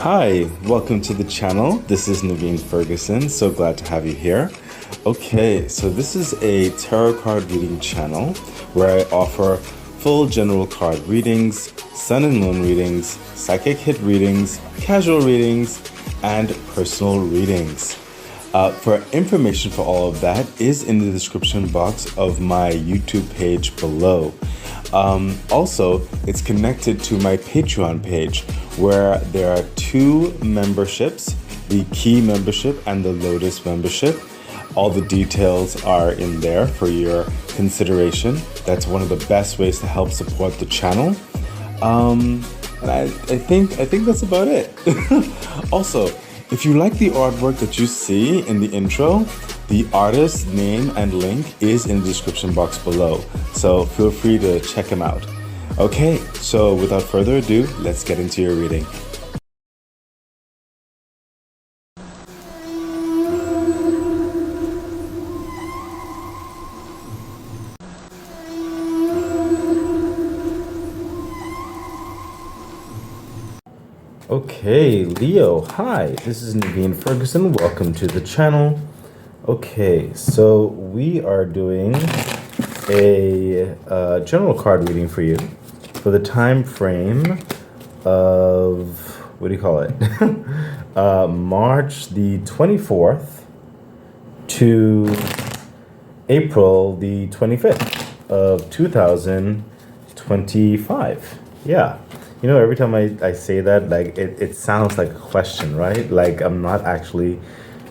Hi, welcome to the channel. This is Naveen Ferguson. So glad to have you here. Okay, so this is a tarot card reading channel where I offer full general card readings, sun and moon readings, psychic hit readings, casual readings, and personal readings. For information for all of that is in the description box of my YouTube page below. Also, it's connected to my Patreon page where there are two memberships, the Key membership and the Lotus membership. All the details are in there for your consideration. That's one of the best ways to help support the channel. And I think that's about it. Also, if you like the artwork that you see in the intro, the artist's name and link is in the description box below, so feel free to check him out. Okay, so without further ado, let's get into your reading. Okay, Leo, hi, this is Naveen Ferguson. Welcome to the channel. Okay, so we are doing a general card reading for you for the time frame of, what do you call it? March the 24th to April the 25th of 2025. Yeah. You know, every time I say that, like, it sounds like a question, right? Like, I'm not actually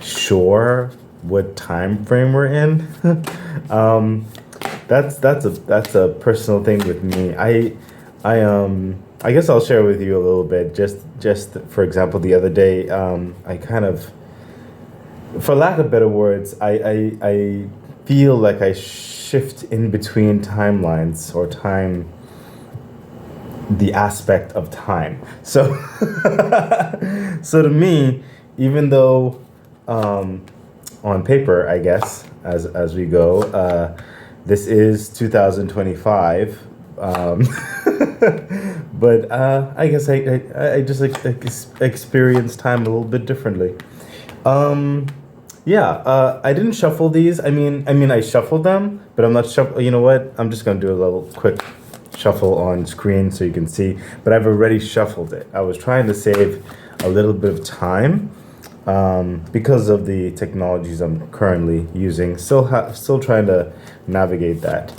sure what time frame we're in. That's a personal thing with me. I guess I'll share with you a little bit. Just for example, the other day, I kind of, for lack of better words, I feel like I shift in between timelines or the aspect of time. So so to me, even though on paper, I guess, as we go, this is 2025, but I guess I just experience time a little bit differently. Yeah, I didn't shuffle these. I mean I shuffled them, but I'm not you know what, I'm just gonna do a little quick shuffle on screen so you can see, but I've already shuffled it. I was trying to save a little bit of time because of the technologies I'm currently using. Still trying to navigate that.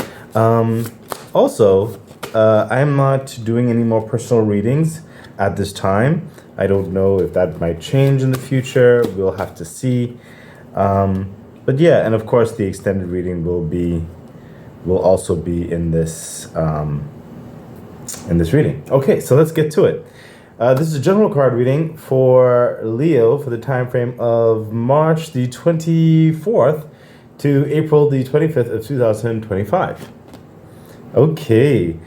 Also, I'm not doing any more personal readings at this time. I don't know if that might change in the future. We'll have to see. But yeah, and of course the extended reading will also be in this reading. Okay, so let's get to it. This is a general card reading for Leo for the time frame of March the 24th to April the 25th of 2025. Okay,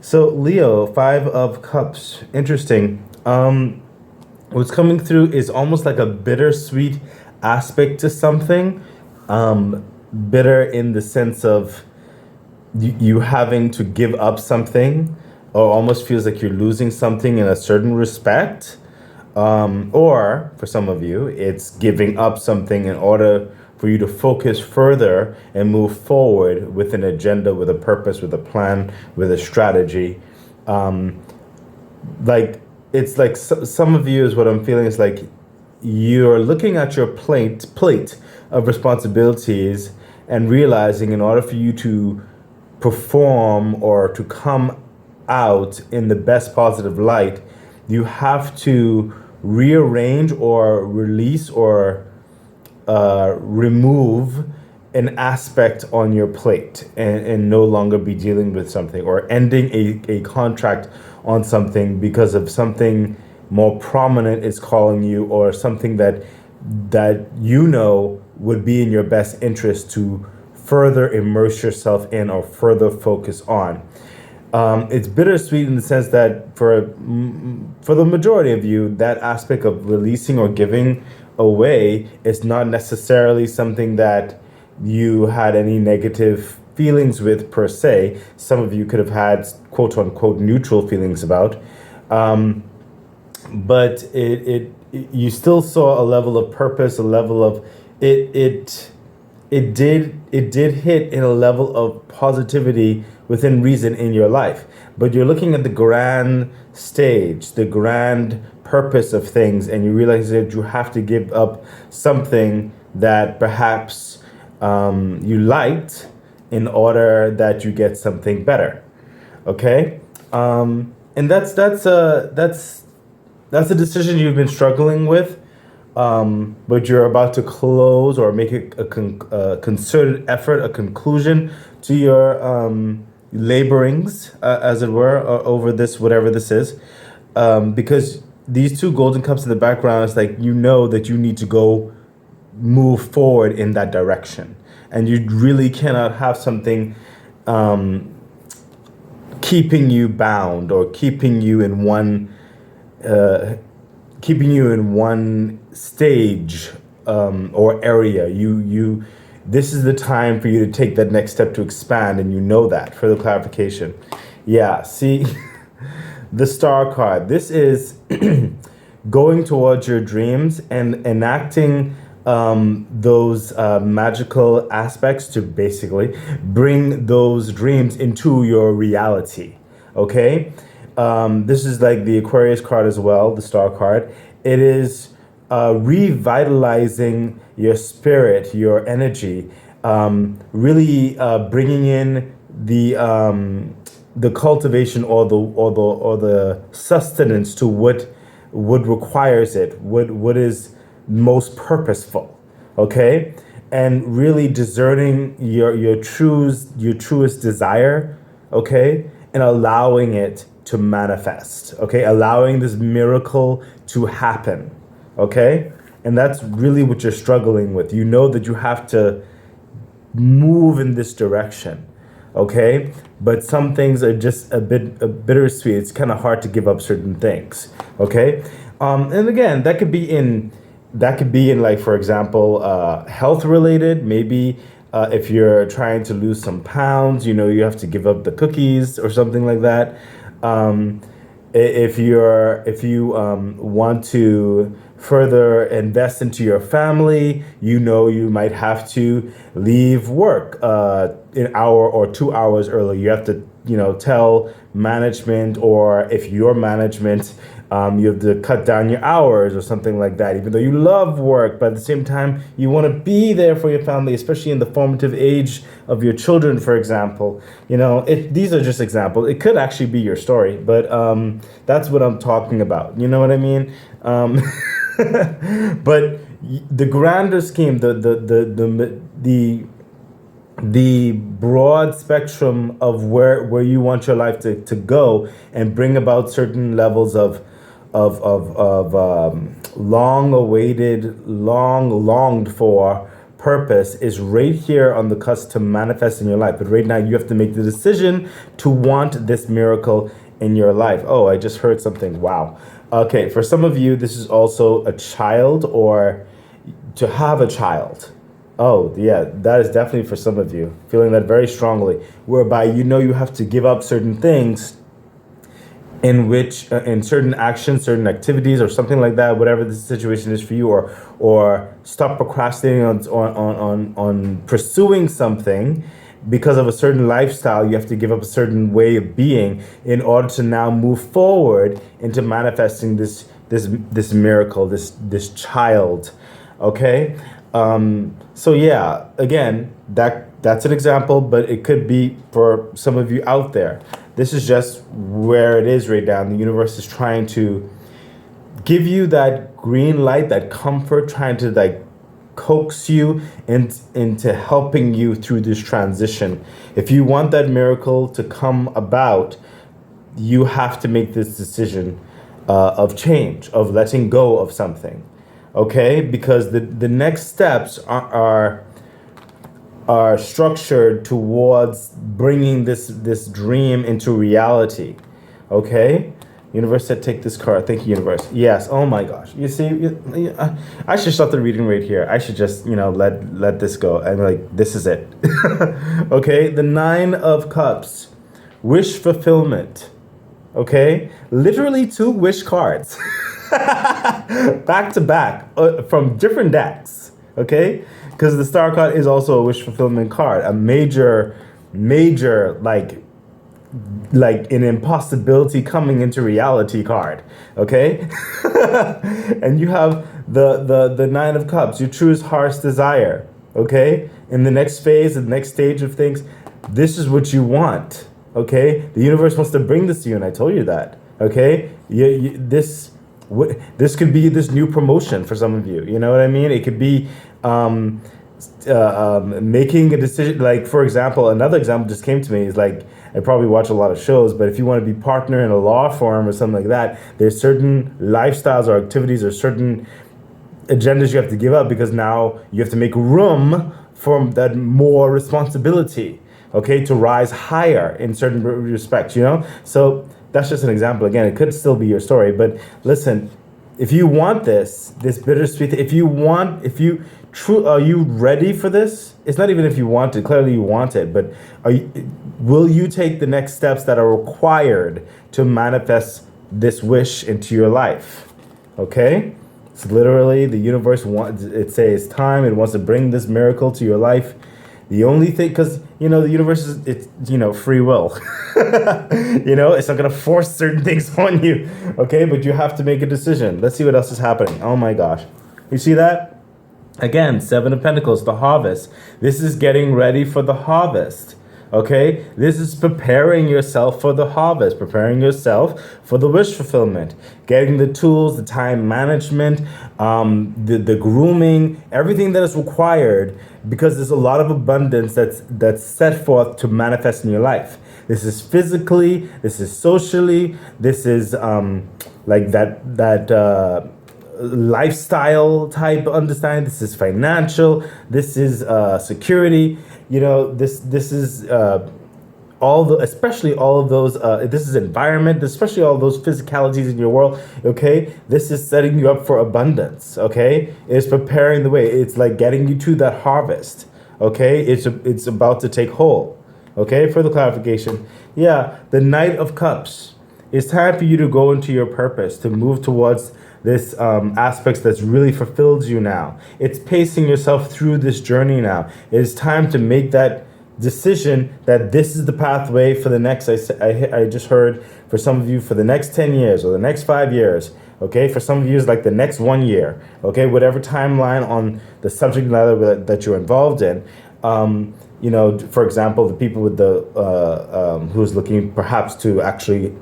so Leo, 5 of Cups. Interesting. What's coming through is almost like a bittersweet aspect to something. Bitter in the sense of you having to give up something, or almost feels like you're losing something in a certain respect. Or for some of you, it's giving up something in order for you to focus further and move forward with an agenda, with a purpose, with a plan, with a strategy. Like, it's like some of you, is what I'm feeling, is like you're looking at your plate of responsibilities and realizing in order for you to perform or to come out in the best positive light, you have to rearrange or release or remove an aspect on your plate and no longer be dealing with something, or ending a contract on something because of something more prominent is calling you, or something that you know would be in your best interest to further immerse yourself in or further focus on. It's bittersweet in the sense that for the majority of you, that aspect of releasing or giving away is not necessarily something that you had any negative feelings with per se. Some of you could have had quote unquote neutral feelings about. but you still saw a level of purpose, a level of it did hit in a level of positivity within reason in your life. But you're looking at the grand stage, the grand purpose of things, and you realize that you have to give up something that perhaps you liked in order that you get something better. Okay, and that's a decision you've been struggling with, but you're about to close or make a concerted effort, a conclusion to your laborings, as it were, over this, whatever this is, because these two golden cups in the background is like, you know that you need to go move forward in that direction, and you really cannot have something keeping you bound or keeping you in one stage or area. This is the time for you to take that next step to expand, and you know that. For the clarification, yeah, see, the Star card, this is going towards your dreams and enacting those magical aspects to basically bring those dreams into your reality. Okay, this is like the Aquarius card as well, the Star card. It is revitalizing your spirit, your energy, really bringing in the cultivation or the sustenance to what requires it, what is most purposeful. Okay, and really discerning your truest desire. Okay, and allowing it to manifest. Okay, allowing this miracle to happen. Okay, and that's really what you're struggling with. You know that you have to move in this direction. Okay, but some things are just a bit bittersweet. It's kind of hard to give up certain things. Okay, and again, that could be in like, for example, health related. Maybe if you're trying to lose some pounds, you have to give up the cookies or something like that. If you want to further invest into your family, you might have to leave work an hour or 2 hours early. You have to tell management, or if your management, you have to cut down your hours or something like that, even though you love work, but at the same time you want to be there for your family, especially in the formative age of your children, for example. These are just examples. It could actually be your story, but that's what I'm talking about. You know what I mean? But the grander scheme, the broad spectrum of where you want your life to go and bring about certain levels of long awaited, long longed for purpose is right here on the cusp to manifest in your life. But right now you have to make the decision to want this miracle in your life. Oh, I just heard something. Wow. Okay, for some of you, this is also a child, or to have a child. Oh, yeah, that is definitely for some of you. Feeling that very strongly, whereby you have to give up certain things in which, in certain actions, certain activities, or something like that, whatever the situation is for you, or stop procrastinating on pursuing something. Because of a certain lifestyle, you have to give up a certain way of being in order to now move forward into manifesting this miracle, this child. Okay, so yeah, again, that's an example, but it could be for some of you out there. This is just where it is right now. The universe is trying to give you that green light, that comfort, trying to coax you into helping you through this transition. If you want that miracle to come about, you have to make this decision of change, of letting go of something. Okay, because the next steps are structured towards bringing this dream into reality. Okay, universe said take this card. Thank you, universe. Yes. Oh my gosh. You see, I should stop the reading right here. I should just let this go. And this is it. Okay, the 9 of Cups, wish fulfillment. Okay, literally 2 wish cards, back to back, from different decks. Okay, because the Star card is also a wish fulfillment card, a major like an impossibility coming into reality card. Okay, and you have the 9 of Cups, your truest heart's desire. Okay, in the next phase, the next stage of things, this is what you want. Okay, the universe wants to bring this to you, and I told you that. Okay, this could be this new promotion for some of you. You know what I mean? It could be making a decision. Like, for example, another example just came to me is like, I probably watch a lot of shows, but if you want to be partner in a law firm or something like that, there's certain lifestyles or activities or certain agendas you have to give up, because now you have to make room for that more responsibility, okay, to rise higher in certain respects, you know? So that's just an example. Again, it could still be your story, but listen, if you want this bittersweet, are you ready for this? It's not even if you want it, clearly you want it, but will you take the next steps that are required to manifest this wish into your life? Okay? It's literally the universe it's time, it wants to bring this miracle to your life. The only thing, because, you know, the universe is, it's, you know, free will. You know, it's not going to force certain things on you. Okay, but you have to make a decision. Let's see what else is happening. Oh my gosh. You see that? Again, 7 of Pentacles, the harvest. This is getting ready for the harvest. Okay, this is preparing yourself for the harvest, preparing yourself for the wish fulfillment, getting the tools, the time management, the grooming, everything that is required, because there's a lot of abundance that's set forth to manifest in your life. This is physically, this is socially, this is like that lifestyle type understanding. This is financial. This is security. You know, this is especially all of those. This is environment, especially all those physicalities in your world. Okay, this is setting you up for abundance. Okay, it's preparing the way. It's like getting you to that harvest. Okay, it's about to take hold. Okay, further clarification. Yeah, the Knight of Cups. It's time for you to go into your purpose, to move towards this aspects that's really fulfills you now. It's pacing yourself through this journey now. It is time to make that decision that this is the pathway for the next, I just heard, for some of you, for the next 10 years or the next 5 years. Okay, for some of you, it's like the next 1 year. Okay, whatever timeline on the subject matter that you're involved in. You know, for example, the people with the who's looking perhaps to actually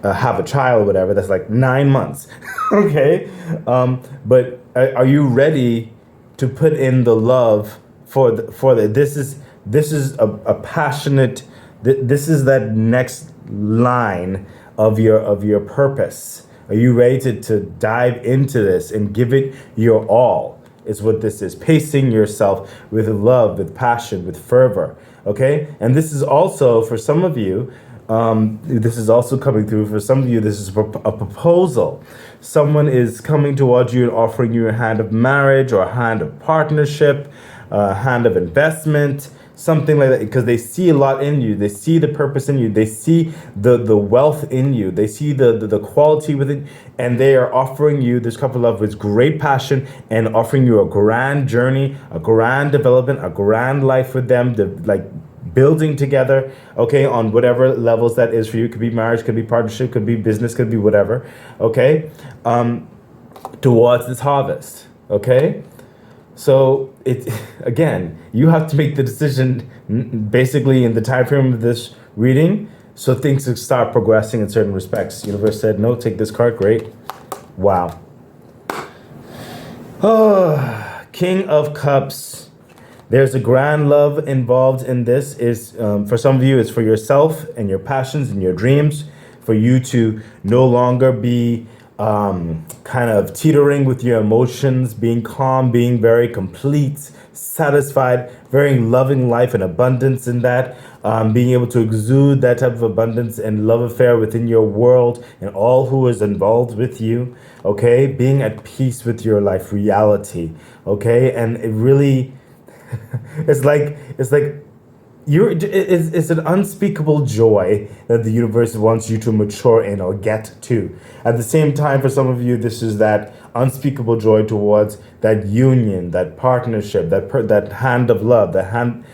have a child or whatever, that's like 9 months. Okay, but are you ready to put in the love for the this is a passionate, this is that next line of your purpose. Are you ready to dive into this and give it your all? Is what this is. Pacing yourself with love, with passion, with fervor. Okay, and this is also for some of you. This is also coming through for some of you. This is a proposal. Someone is coming towards you and offering you a hand of marriage or a hand of partnership, a hand of investment, something like that, because they see a lot in you. They see the purpose in you. They see the wealth in you. They see the quality within, and they are offering you this couple of love with great passion and offering you a grand journey, a grand development, a grand life with them, like building together, okay, on whatever levels that is for you. It could be marriage, could be partnership, could be business, could be whatever, okay, towards this harvest, okay? So again, you have to make the decision basically in the time frame of this reading, so things can start progressing in certain respects. Universe said, no, take this card, great. Wow. Oh, King of Cups. There's a grand love involved in this. Is for some of you, it's for yourself and your passions and your dreams, for you to no longer be kind of teetering with your emotions, being calm, being very complete, satisfied, very loving life and abundance in that, being able to exude that type of abundance and love affair within your world and all who is involved with you, okay? Being at peace with your life reality, okay? And it really, it's like it's an unspeakable joy that the universe wants you to mature in or get to. At the same time, for some of you, this is that unspeakable joy towards that union, that partnership, that hand of love, that hand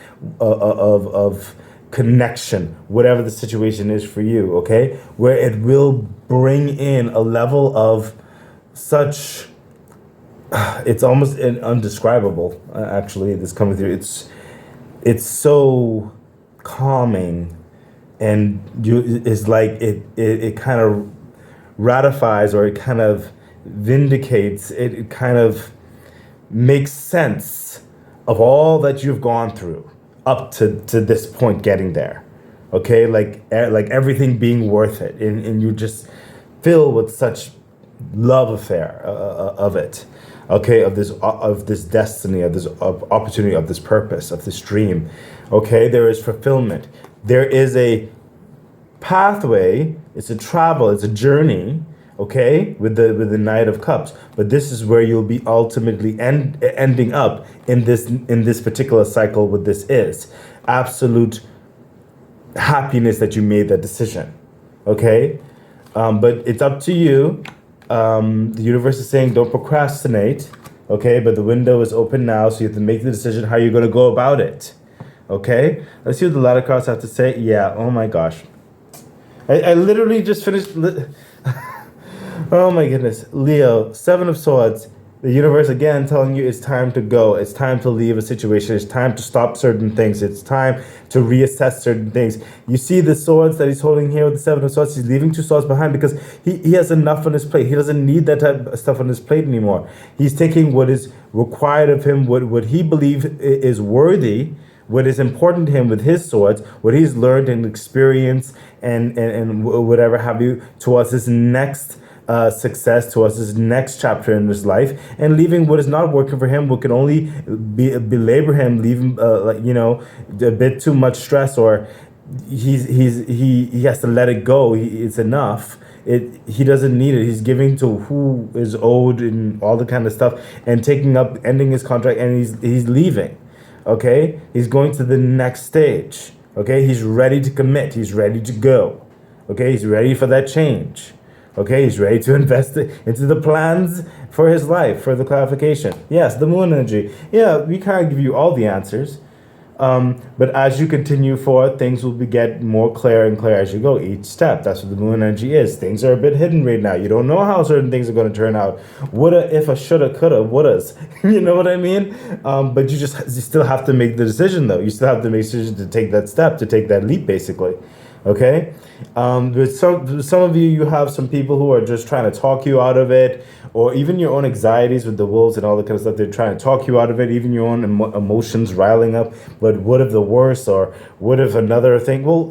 of connection, whatever the situation is for you, okay? Where it will bring in a level of such, it's almost undescribable, actually, this coming through. It's so calming, and it's like it kind of ratifies, or it kind of vindicates, it kind of makes sense of all that you've gone through up to this point, getting there, okay? Like everything being worth it, and you just fill with such love affair of it, okay, of this destiny, of this opportunity, of this purpose, of this dream, okay? There is fulfillment. There is a pathway. It's a travel. It's a journey, okay, with the Knight of Cups. But this is where you'll be ultimately ending up in this particular cycle. What this is absolute happiness that you made that decision, okay? But it's up to you. The universe is saying don't procrastinate, okay? But the window is open now, so you have to make the decision how you're going to go about it, okay? Let's see what the ladder cards have to say. Yeah, oh my gosh. I literally just finished. Oh my goodness. Leo, Seven of Swords. The universe again telling you it's time to go. It's time to leave a situation. It's time to stop certain things. It's time to reassess certain things. You see the swords that he's holding here with the Seven of Swords. He's leaving two swords behind because he has enough on his plate. He doesn't need that type of stuff on his plate anymore. He's taking what is required of him, what he believes is worthy, what is important to him with his swords, what he's learned and experienced and whatever have you, towards his next success, towards his next chapter in his life, and leaving what is not working for him, what can only belabor him, leave him a bit too much stress, or he has to let it go. It's enough. He doesn't need it. He's giving to who is owed and all the kind of stuff, and ending his contract, and he's leaving. Okay, he's going to the next stage. Okay, he's ready to commit. He's ready to go. Okay, he's ready for that change. Okay, he's ready to invest into the plans for his life, for the clarification. Yes, the moon energy. Yeah, we can't give you all the answers. But as you continue forward, things will get more clear and clear as you go each step. That's what the moon energy is. Things are a bit hidden right now. You don't know how certain things are going to turn out. Woulda, if, shoulda, coulda, wouldas. You know what I mean? But you still have to make the decision, though. You still have to make the decision to take that step, to take that leap, basically. Okay? With some of you have some people who are just trying to talk you out of it, or even your own anxieties with the wolves and all that kind of stuff. They're trying to talk you out of it, even your own emotions riling up. But what if the worst, or what if another thing? Well,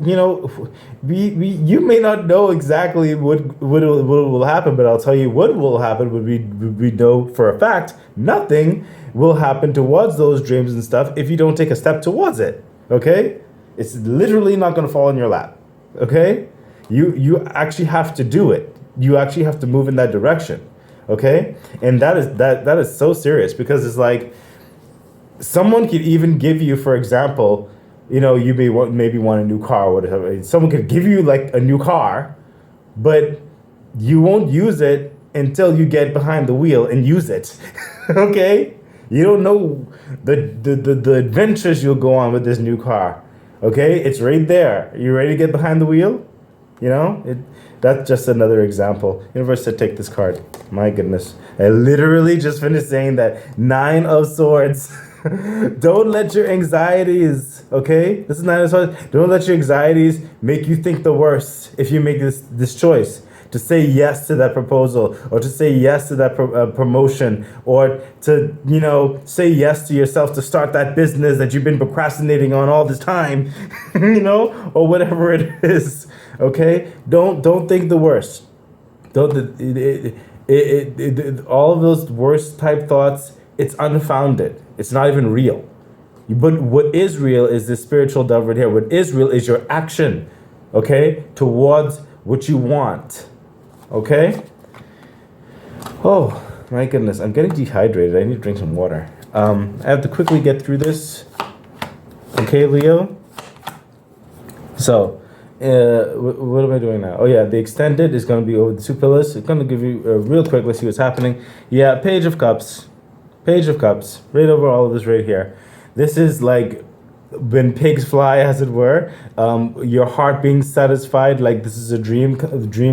you may not know exactly what will happen, but I'll tell you what will happen. We know for a fact nothing will happen towards those dreams and stuff if you don't take a step towards it. Okay? It's literally not going to fall in your lap. Okay? You actually have to do it. You actually have to move in that direction. Okay? And that is so serious, because it's like someone could even give you, for example, you maybe want a new car or whatever. Someone could give you like a new car, but you won't use it until you get behind the wheel and use it. Okay? You don't know the adventures you'll go on with this new car. Okay, it's right there. You ready to get behind the wheel? That's just another example. Universe said take this card. My goodness. I literally just finished saying that. 9 of Swords. Don't let your anxieties, okay? This is 9 of Swords. Don't let your anxieties make you think the worst if you make this choice. To say yes to that proposal, or to say yes to that promotion, or to, say yes to yourself to start that business that you've been procrastinating on all this time, or whatever it is, okay? Don't think the worst. All of those worst type thoughts, it's unfounded. It's not even real. But what is real is this spiritual dove right here. What is real is your action, okay, towards what you want. Okay? Oh, my goodness. I'm getting dehydrated. I need to drink some water. I have to quickly get through this. Okay, Leo? So, what am I doing now? Oh yeah, the extended is going to be over the two pillars. It's going to give you real quick. Let's see what's happening. Yeah, Page of Cups, Page of Cups, right over all of this right here. This is like when pigs fly, as it were. Your heart being satisfied, like this is a dream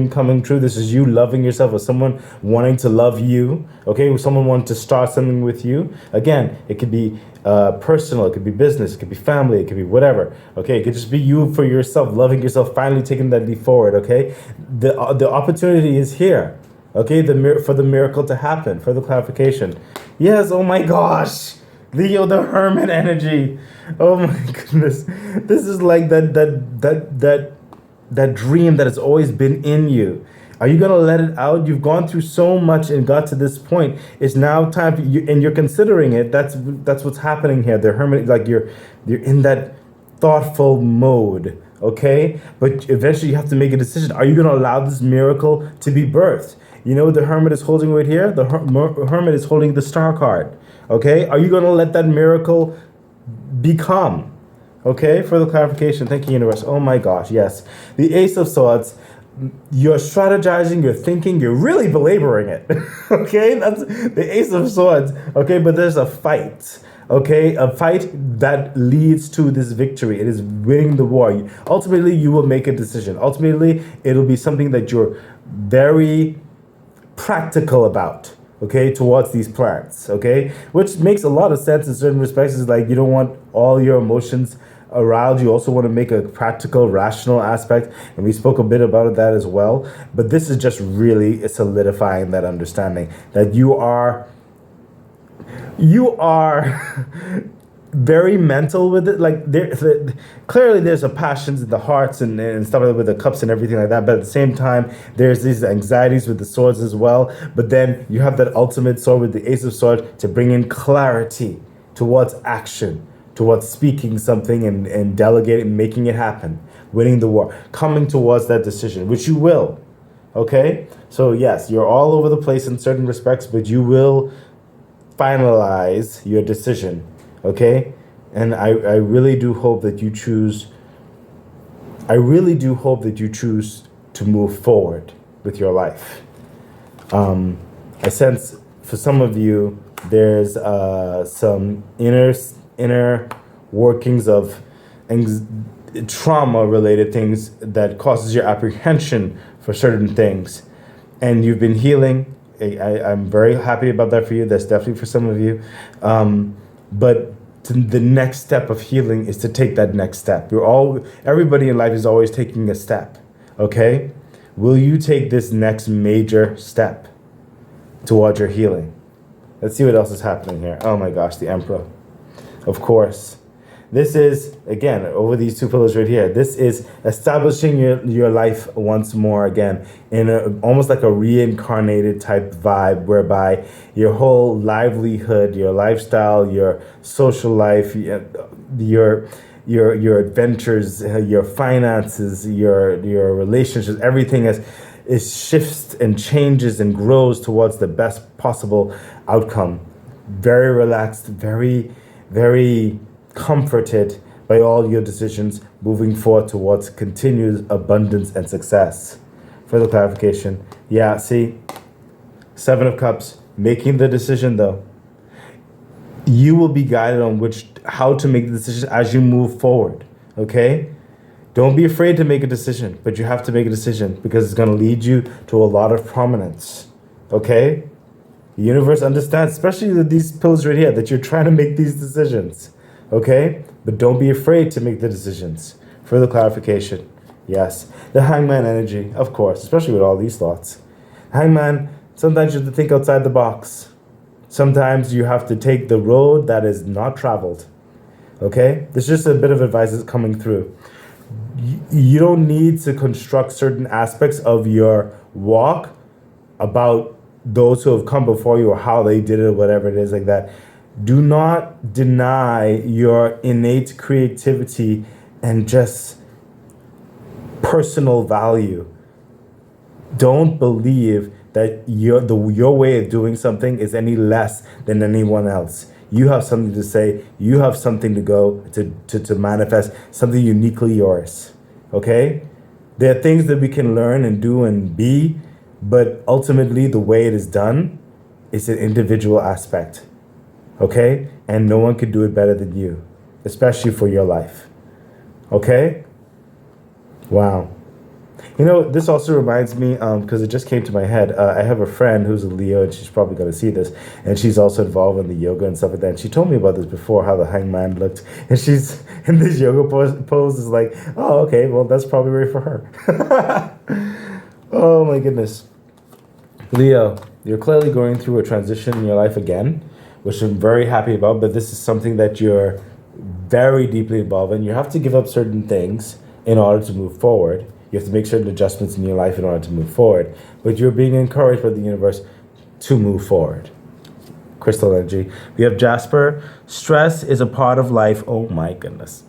coming true. This is you loving yourself, or someone wanting to love you. Okay, someone wanting to start something with you. Again, it could be personal, it could be business, it could be family, it could be whatever. Okay, it could just be you for yourself, loving yourself, finally taking that leap forward. Okay, the opportunity is here. Okay, for the miracle to happen, for the clarification. Yes. Oh my gosh. Leo, the Hermit energy. Oh my goodness. This is like that dream that has always been in you. Are you gonna let it out? You've gone through so much and got to this point. It's now time for you, and you're considering it. That's what's happening here. The Hermit, like you're in that thoughtful mode. Okay, but eventually you have to make a decision. Are you gonna allow this miracle to be birthed? You know, the Hermit is holding right here. The Hermit is holding the Star card. Okay, are you going to let that miracle become? Okay, for the clarification. Thank you, universe. Oh my gosh, yes. The Ace of Swords. You're strategizing, you're thinking, you're really belaboring it. Okay, that's the Ace of Swords. Okay, but there's a fight. Okay, a fight that leads to this victory. It is winning the war. Ultimately, you will make a decision. Ultimately, it'll be something that you're very practical about, okay, towards these plans, okay, which makes a lot of sense in certain respects. Is like you don't want all your emotions aroused. You also want to make a practical, rational aspect, and we spoke a bit about that as well. But this is just really solidifying that understanding that you are very mental with it. Like clearly there's a passions in the hearts and stuff like that with the cups and everything like that, but at the same time there's these anxieties with the swords as well. But then you have that ultimate sword with the Ace of Swords to bring in clarity towards action, towards speaking something and delegating, making it happen, winning the war, coming towards that decision, which you will. Okay, so yes, you're all over the place in certain respects, but you will finalize your decision. Okay, and I really do hope that you choose. I really do hope that you choose to move forward with your life. I sense for some of you there's some inner workings of trauma related things that causes your apprehension for certain things, and you've been healing. I'm very happy about that for you. That's definitely for some of you. But the next step of healing is to take that next step. Everybody in life is always taking a step. Okay? Will you take this next major step towards your healing? Let's see what else is happening here. Oh my gosh, the Emperor. Of course. This is, again, over these two pillars right here, this is establishing your life once more again in almost like a reincarnated type vibe, whereby your whole livelihood, your lifestyle, your social life, your adventures, your finances, your relationships, everything is shifts and changes and grows towards the best possible outcome. Very relaxed, very, very comforted by all your decisions, moving forward towards continued abundance and success. Further clarification. Yeah, see, Seven of Cups, making the decision though. You will be guided on how to make the decision as you move forward. Okay? Don't be afraid to make a decision, but you have to make a decision because it's going to lead you to a lot of prominence. Okay? The universe understands, especially with these pillars right here, that you're trying to make these decisions. Okay? But don't be afraid to make the decisions. Further clarification. Yes. The Hangman energy, of course, especially with all these thoughts. Hangman, sometimes you have to think outside the box. Sometimes you have to take the road that is not traveled. Okay? There's just a bit of advice that's coming through. You don't need to construct certain aspects of your walk about those who have come before you or how they did it or whatever it is like that. Do not deny your innate creativity and just personal value. Don't believe that your way of doing something is any less than anyone else. You have something to say. You have something to go to manifest, something uniquely yours. okay? There are things that we can learn and do and be, but ultimately the way it is done is an individual aspect, okay? And no one could do it better than you, especially for your life, okay? Wow. You know, this also reminds me, because it just came to my head, I have a friend who's a Leo, and she's probably going to see this, and she's also involved in the yoga and stuff like that. And she told me about this before, how the hangman looked, and she's in this yoga pose is like, oh, okay, well, that's probably right for her. Oh, my goodness. Leo, you're clearly going through a transition in your life again, which I'm very happy about, but this is something that you're very deeply involved in. You have to give up certain things in order to move forward. You have to make certain adjustments in your life in order to move forward. But you're being encouraged by the universe to move forward. Crystal energy. We have Jasper. Stress is a part of life. Oh my goodness.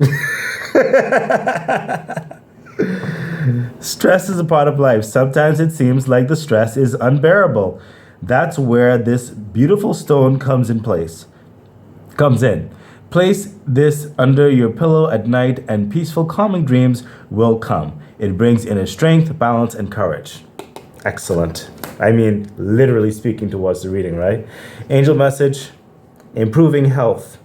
Stress is a part of life. Sometimes it seems like the stress is unbearable. That's where this beautiful stone comes in. Place this under your pillow at night and peaceful, calming dreams will come. It brings inner strength, balance, and courage. Excellent. I mean, literally speaking towards the reading, right? Angel message, improving health.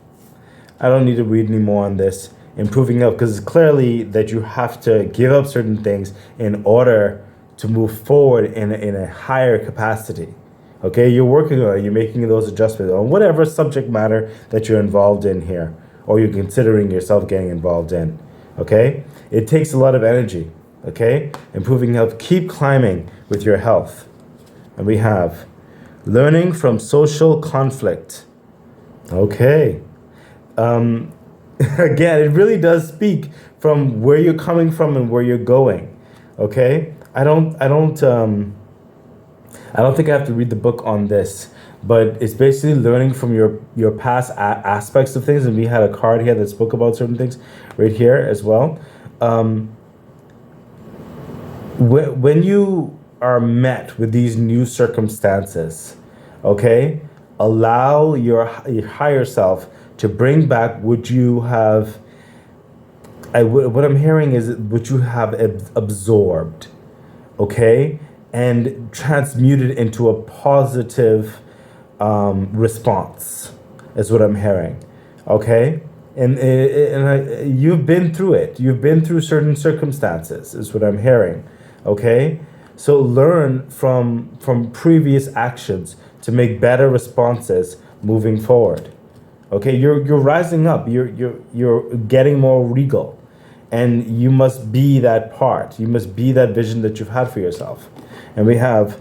I don't need to read any more on this. Improving health, because it's clearly that you have to give up certain things in order to move forward in a higher capacity. Okay, you're working on it, you're making those adjustments on whatever subject matter that you're involved in here, or you're considering yourself getting involved in. Okay, it takes a lot of energy. Okay, improving health, keep climbing with your health. And we have learning from social conflict. Okay. Again, it really does speak from where you're coming from and where you're going. Okay, I don't think I have to read the book on this, but it's basically learning from your past aspects of things. And we had a card here that spoke about certain things right here as well. When you are met with these new circumstances, okay, allow your higher self to bring back what you have. What I'm hearing is what you have absorbed, okay, and transmute it into a positive response. Is what I'm hearing, okay. You've been through it. You've been through certain circumstances. Is what I'm hearing. Okay, so learn from previous actions to make better responses moving forward. Okay, you're rising up. You're getting more regal, and you must be that part. You must be that vision that you've had for yourself. And we have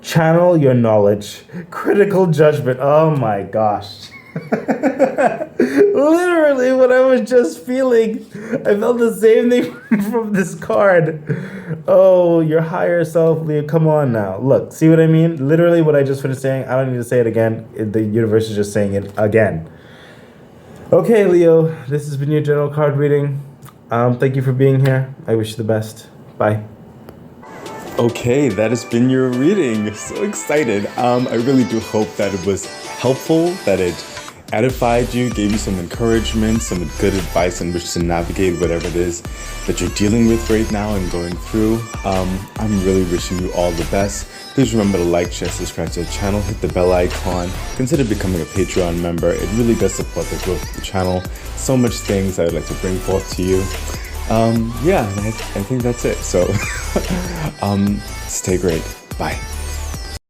channel your knowledge, critical judgment. Oh my gosh. Literally what I was just feeling. I felt the same thing from this card. Oh, your higher self, Leo, come on now. Look, see what I mean? Literally what I just finished saying. I don't need to say it again. The universe is just saying it again. Okay, Leo, this has been your general card reading. Thank you for being here. I wish you the best. Bye. Okay, that has been your reading. So excited. I really do hope that it was helpful, that it edified you, gave you some encouragement, some good advice on which to navigate whatever it is that you're dealing with right now and going through. I'm really wishing you all the best. Please remember to like, share, subscribe to the channel, hit the bell icon, consider becoming a Patreon member. It really does support the growth of the channel. So much things I would like to bring forth to you. Yeah, I think that's it. So stay great. Bye.